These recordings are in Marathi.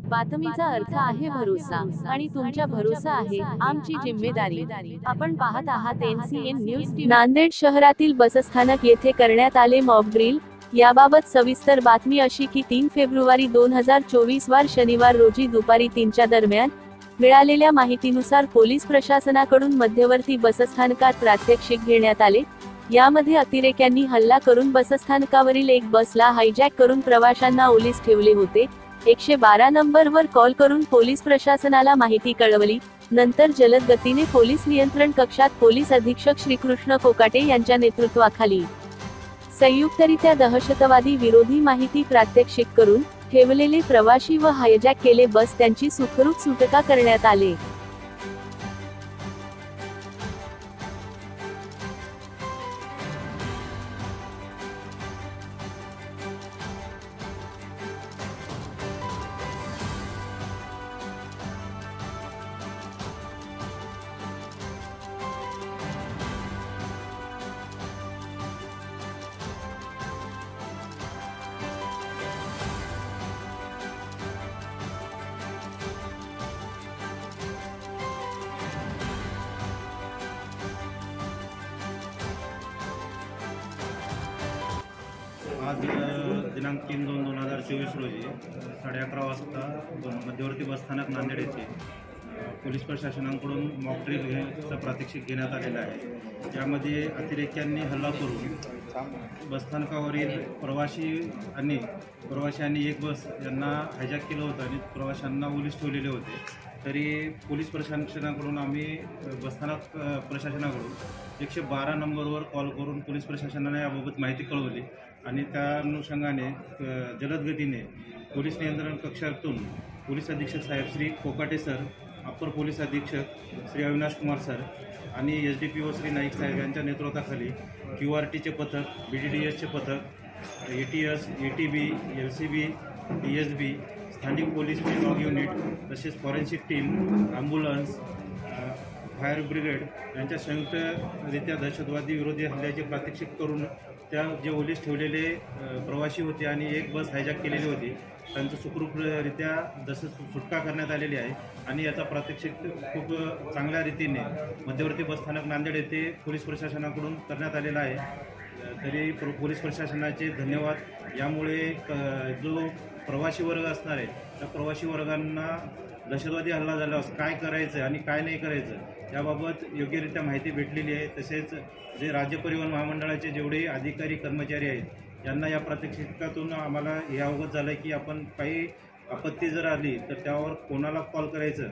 बातमीचा अर्थ आहे भरोसा आणि तुमच्या भरोसा आहे आमची जिम्मेदारी। आपण पाहत आहात NCN न्यूज टीव्ही। नांदेड शहरातील बसस्थानक येथे करण्यात आले मॉक ड्रिल। याबाबत सविस्तर बातमी अशी की 3 फेब्रुवारी 2024 वार शनिवार रोजी दुपारी 3च्या दरम्यान मिळालेल्या माहितीनुसार पोलीस प्रशासनाकडून मध्यवर्ती बसस्थानकात प्रात्यक्षिक घेण्यात आले। यामध्ये अतिरेक्यांनी हल्ला करून बसस्थानकावरील एक बसला हायजॅक करून प्रवाशांना ओलीस ठेवले होते। 112 नंबरवर कॉल करून पोलीस प्रशासनाला माहिती कळवली। नंतर जलद गतीने पोलीस नियंत्रण कक्षात पोलीस अधीक्षक श्रीकृष्ण कोकाटे यांच्या नेतृत्वाखाली संयुक्तरित्या दहशतवादी विरोधी माहिती प्रात्यक्षिक करून ठेवलेले प्रवाशी व हायजॅक केले बस त्यांची सुखरूप सुटका करण्यात आले। आज दिनांक 3/2/2024 रोजी 11:30 वाजता मध्यवर्ती बसस्थानक नांदेड येथे पोलीस प्रशासनाकडून मॉक ड्रिल घेण्याचा प्रात्यक्षिक घेण्यात आलेला आहे। यामध्ये अतिरेक्यांनी हल्ला करून बसस्थानकावरील प्रवाशांनी एक बस यांना हायजॅक केलं होतं आणि प्रवाशांना ओलीस ठेवलेले होते। तरी पोलीस प्रशासनाकडून आम्ही बसस्थानक प्रशासनाकडून 112 नंबरवर कॉल करून पोलीस प्रशासनाने याबाबत माहिती कळवली आणि त्या अनुषंगाने जलद गतीने पोलीस नियंत्रण कक्षातून पोलीस अधीक्षक साहेब Shri Kokate sir, upper police अधीक्षक श्री अविनाश कुमार सर आणि SDPO श्री नाईक साहेब यांच्या नेतृत्वाखाली QRTचे पथक, BDDSचे पथक, ATS, ATB, LCB, DSB, स्थानिक पोलीस विभाग युनिट तसेच forensic team, ambulance, fire brigade यांच्या संयुक्तरित्या दहशतवादी विरोधी हल्ल्याचे प्रात्यक्षिक करून त्या जे ओलीस ठेवलेले प्रवासी होते आणि एक बस हायजॅक केलेली होती त्यांचं सुखरूपरित्या सुटका करण्यात आलेली आहे आणि याचा प्रात्यक्षिक खूप चांगल्या रीतीने मध्यवर्ती बसस्थानक नांदेड येथे पोलीस प्रशासनाकडून करण्यात आलेला आहे। तरी पोलीस प्रशासनाचे धन्यवाद। यामुळे जो प्रवासी वर्ग असणार आहे त्या प्रवासी वर्गांना दहशतवादी हल्ला झाल्यास काय करायचं आणि काय नाही करायचं याबाबत योग्यरित्या माहिती भेटलेली आहे। तसेच जे राज्य परिवहन महामंडळाचे जेवढे अधिकारी कर्मचारी आहेत यांना या प्रात्यक्षिकातून आम्हाला हे अवगत झालं की आपण काही आपत्ती जर आली तर त्यावर कोणाला कॉल करायचं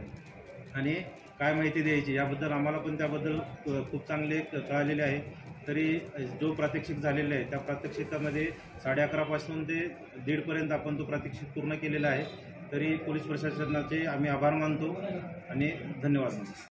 आणि काय माहिती द्यायची याबद्दल आम्हाला पण त्याबद्दल खूप चांगले कळालेले आहे। तरी जो प्रात्यक्षिक झालेला आहे त्या प्रात्यक्षिकामध्ये 11:30 पासून ते 1:30 पर्यंत आपण तो प्रात्यक्षिक पूर्ण केलेला आहे। तरी पोलीस प्रशासनाचे आम्ही आभार मानतो आणि धन्यवाद मानतो।